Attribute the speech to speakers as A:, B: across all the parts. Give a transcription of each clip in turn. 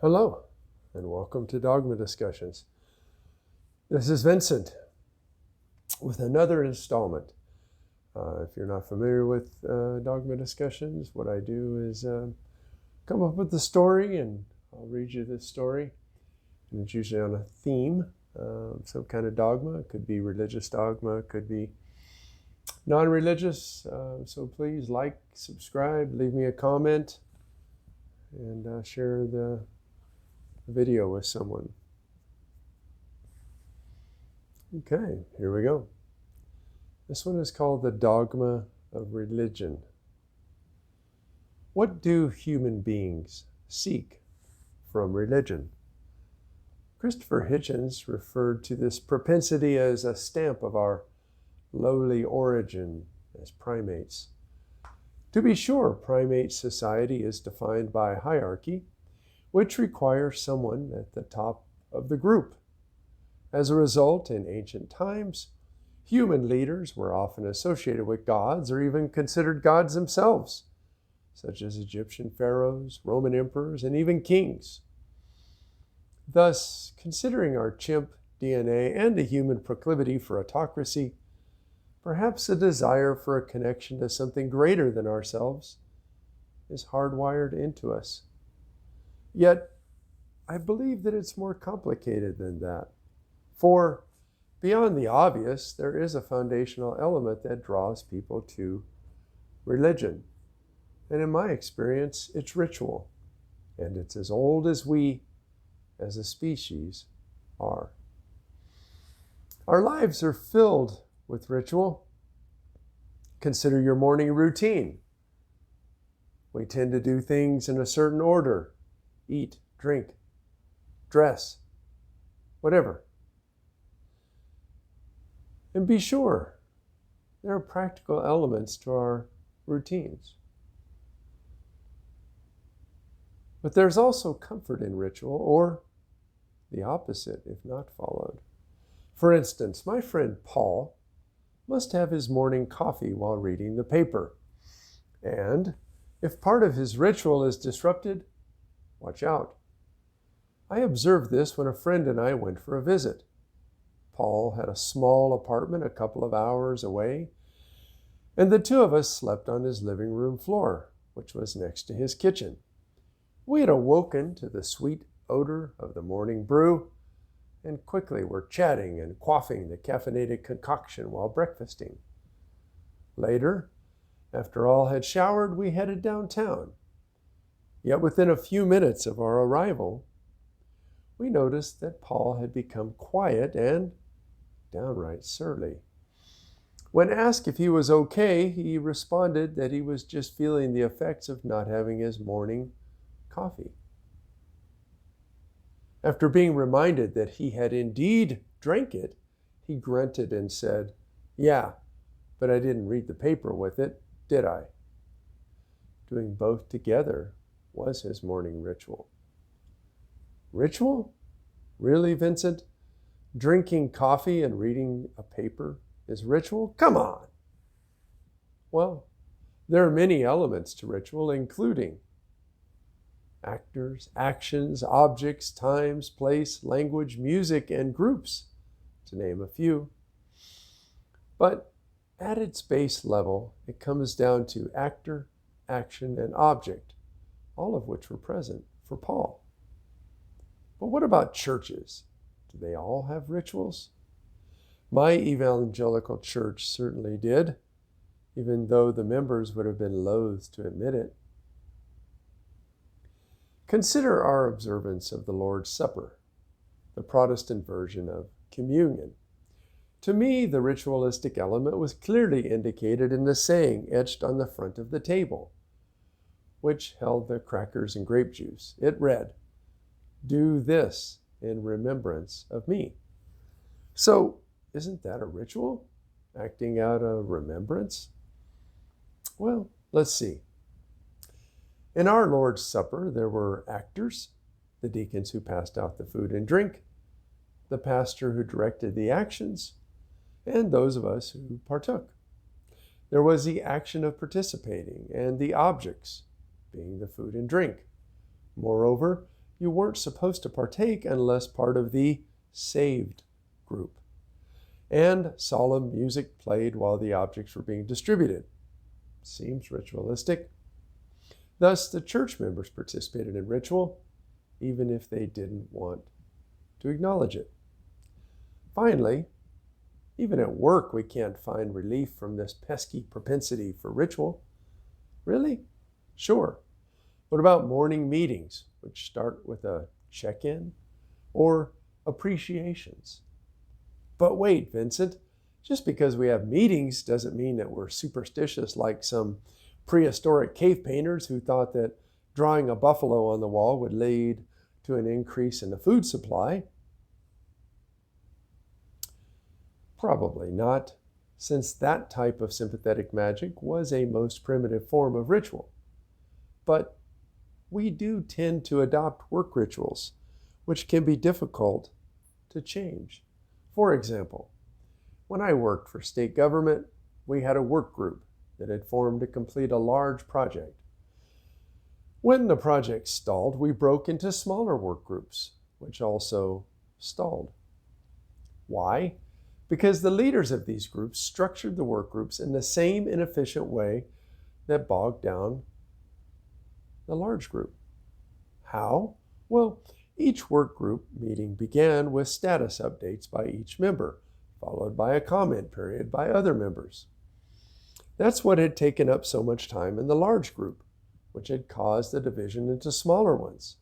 A: Hello, and welcome to Dogma Discussions. This is Vincent with another installment. If you're not familiar with Dogma Discussions, what I do is come up with a story, and I'll read you this story. And it's usually on a theme, some kind of dogma. It could be religious dogma, it could be non-religious. So please like, subscribe, leave me a comment, and share the video with someone. Okay, here we go. This one is called the Dogma of Religion. What do human beings seek from religion? Christopher Hitchens referred to this propensity as a stamp of our lowly origin as primates. To be sure, primate society is defined by hierarchy, which requires someone at the top of the group. As a result, in ancient times, human leaders were often associated with gods or even considered gods themselves, such as Egyptian pharaohs, Roman emperors, and even kings. Thus, considering our chimp DNA and a human proclivity for autocracy, perhaps a desire for a connection to something greater than ourselves is hardwired into us. Yet, I believe that it's more complicated than that. For beyond the obvious, there is a foundational element that draws people to religion. And in my experience, it's ritual. And it's as old as we, as a species, are. Our lives are filled with ritual. Consider your morning routine. We tend to do things in a certain order. Eat, drink, dress, whatever. And be sure, there are practical elements to our routines. But there's also comfort in ritual, or the opposite if not followed. For instance, my friend Paul must have his morning coffee while reading the paper. And if part of his ritual is disrupted, watch out. I observed this when a friend and I went for a visit. Paul had a small apartment a couple of hours away, and the two of us slept on his living room floor, which was next to his kitchen. We had awoken to the sweet odor of the morning brew, and quickly were chatting and quaffing the caffeinated concoction while breakfasting. Later, after all had showered, we headed downtown. Yet within a few minutes of our arrival, we noticed that Paul had become quiet and downright surly. When asked if he was okay, he responded that he was just feeling the effects of not having his morning coffee. After being reminded that he had indeed drank it, he grunted and said, "Yeah, but I didn't read the paper with it, did I?" Doing both together was his morning ritual. Ritual? Really, Vincent? Drinking coffee and reading a paper is ritual? Come on! Well, there are many elements to ritual, including actors, actions, objects, times, place, language, music, and groups, to name a few. But at its base level, it comes down to actor, action, and object, all of which were present for Paul. But what about churches? Do they all have rituals? My evangelical church certainly did, even though the members would have been loath to admit it. Consider our observance of the Lord's Supper, the Protestant version of communion. To me, the ritualistic element was clearly indicated in the saying etched on the front of the table, which held the crackers and grape juice. It read, "Do this in remembrance of me." So, isn't that a ritual? Acting out a remembrance? Well, let's see. In our Lord's Supper, there were actors, the deacons who passed out the food and drink, the pastor who directed the actions, and those of us who partook. There was the action of participating and the objects, being the food and drink. Moreover, you weren't supposed to partake unless part of the saved group. And solemn music played while the objects were being distributed. Seems ritualistic. Thus, the church members participated in ritual, even if they didn't want to acknowledge it. Finally, even at work, we can't find relief from this pesky propensity for ritual. Really? Sure. What about morning meetings, which start with a check-in or appreciations? But wait, Vincent, just because we have meetings doesn't mean that we're superstitious like some prehistoric cave painters who thought that drawing a buffalo on the wall would lead to an increase in the food supply. Probably not, since that type of sympathetic magic was a most primitive form of ritual. But we do tend to adopt work rituals, which can be difficult to change. For example, when I worked for state government, we had a work group that had formed to complete a large project. When the project stalled, we broke into smaller work groups, which also stalled. Why? Because the leaders of these groups structured the work groups in the same inefficient way that bogged down the large group. How? Well, each work group meeting began with status updates by each member, followed by a comment period by other members. That's what had taken up so much time in the large group, which had caused the division into smaller ones.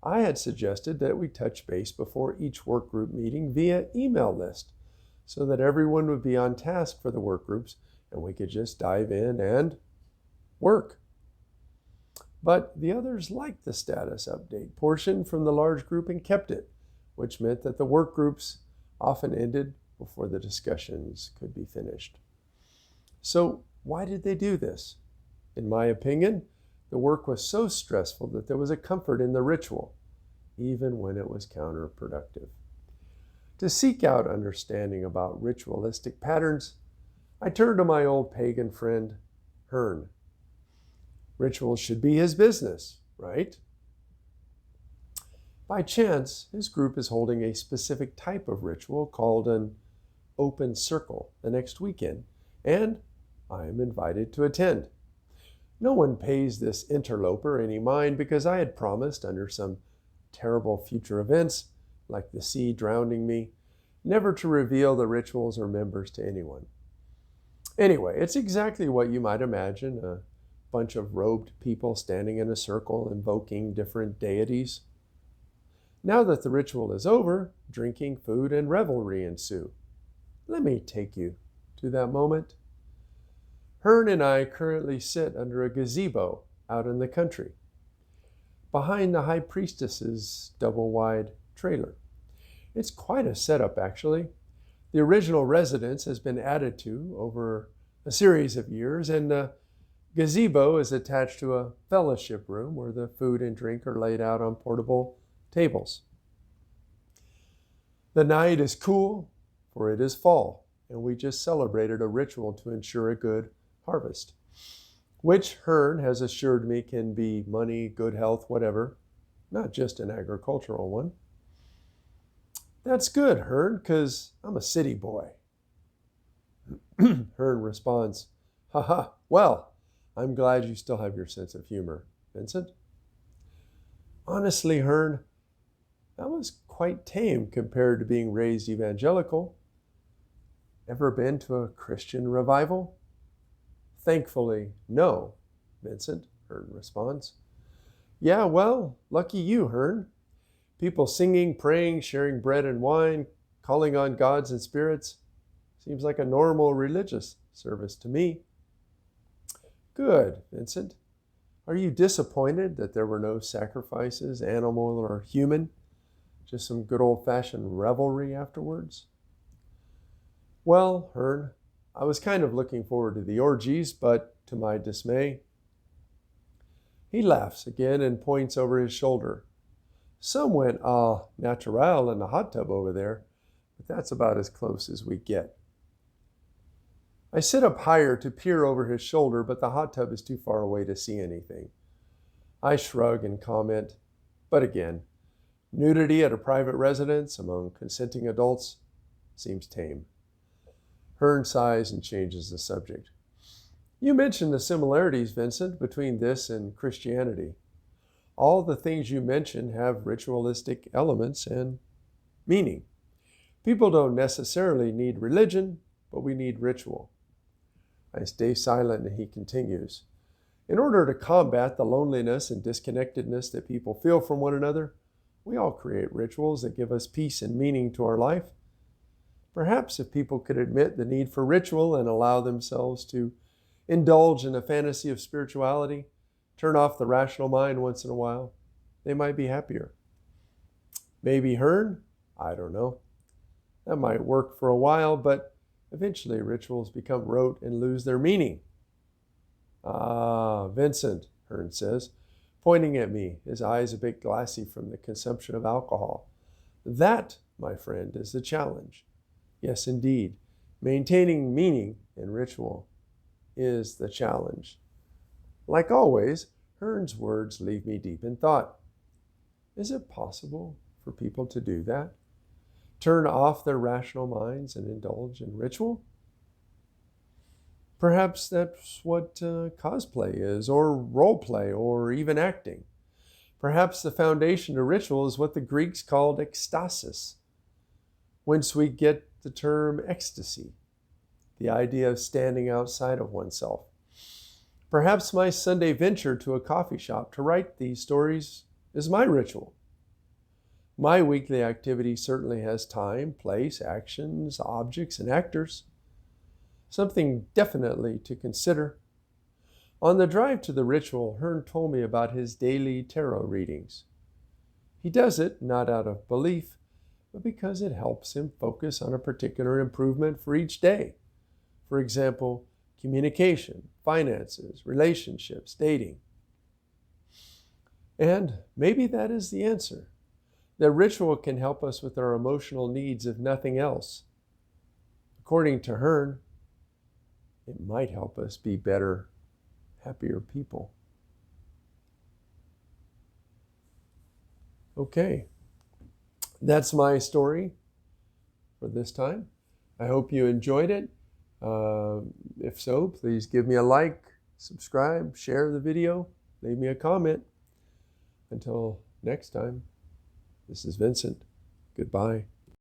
A: I had suggested that we touch base before each work group meeting via email list, so that everyone would be on task for the work groups and we could just dive in and work. But the others liked the status update portion from the large group and kept it, which meant that the work groups often ended before the discussions could be finished. So why did they do this? In my opinion, the work was so stressful that there was a comfort in the ritual, even when it was counterproductive. To seek out understanding about ritualistic patterns, I turned to my old pagan friend, Hearn. Ritual should be his business, right? By chance, his group is holding a specific type of ritual called an open circle the next weekend, and I am invited to attend. No one pays this interloper any mind because I had promised, under some terrible future events, like the sea drowning me, never to reveal the rituals or members to anyone. Anyway, it's exactly what you might imagine, a bunch of robed people standing in a circle invoking different deities. Now that the ritual is over, drinking, food, and revelry ensue. Let me take you to that moment. Hearn and I currently sit under a gazebo out in the country, behind the high priestess's double-wide trailer. It's quite a setup, actually. The original residence has been added to over a series of years, and the gazebo is attached to a fellowship room where the food and drink are laid out on portable tables. The night is cool, for it is fall, and we just celebrated a ritual to ensure a good harvest, which Hearn has assured me can be money, good health, whatever, not just an agricultural one. That's good, Hearn, because I'm a city boy. Hearn responds, haha, well, I'm glad you still have your sense of humor, Vincent. Honestly, Hearn, that was quite tame compared to being raised evangelical. Ever been to a Christian revival? Thankfully, no, Vincent, Hearn responds. Yeah, well, lucky you, Hearn. People singing, praying, sharing bread and wine, calling on gods and spirits. Seems like a normal religious service to me. Good, Vincent. Are you disappointed that there were no sacrifices, animal or human? Just some good old-fashioned revelry afterwards? Well, Hearn, I was kind of looking forward to the orgies, but to my dismay. He laughs again and points over his shoulder. Some went natural in the hot tub over there, but that's about as close as we get. I sit up higher to peer over his shoulder, but the hot tub is too far away to see anything. I shrug and comment, But again, nudity at a private residence among consenting adults seems tame. Hearn sighs and changes the subject. You mentioned the similarities, Vincent, between this and Christianity. All the things you mentioned have ritualistic elements and meaning. People don't necessarily need religion, but we need ritual. I stay silent and he continues. In order to combat the loneliness and disconnectedness that people feel from one another, we all create rituals that give us peace and meaning to our life. Perhaps if people could admit the need for ritual and allow themselves to indulge in a fantasy of spirituality, turn off the rational mind once in a while, they might be happier. Maybe Hearn? I don't know. That might work for a while, but eventually rituals become rote and lose their meaning. Ah, Vincent, Hearn says, pointing at me, his eyes a bit glassy from the consumption of alcohol. That, my friend, is the challenge. Yes, indeed, maintaining meaning in ritual is the challenge. Like always, Hearn's words leave me deep in thought. Is it possible for people to do that? Turn off their rational minds and indulge in ritual? Perhaps that's what cosplay is, or role play, or even acting. Perhaps the foundation to ritual is what the Greeks called ecstasis, whence we get the term ecstasy, the idea of standing outside of oneself. Perhaps my Sunday venture to a coffee shop to write these stories is my ritual. My weekly activity certainly has time, place, actions, objects, and actors. Something definitely to consider. On the drive to the ritual, Hearn told me about his daily tarot readings. He does it not out of belief, but because it helps him focus on a particular improvement for each day. For example, communication, finances, relationships, dating. And maybe that is the answer. That ritual can help us with our emotional needs if nothing else. According to Hearn, it might help us be better, happier people. Okay, that's my story for this time. I hope you enjoyed it. If so, please give me a like, subscribe, share the video, leave me a comment. Until next time, this is Vincent. Goodbye.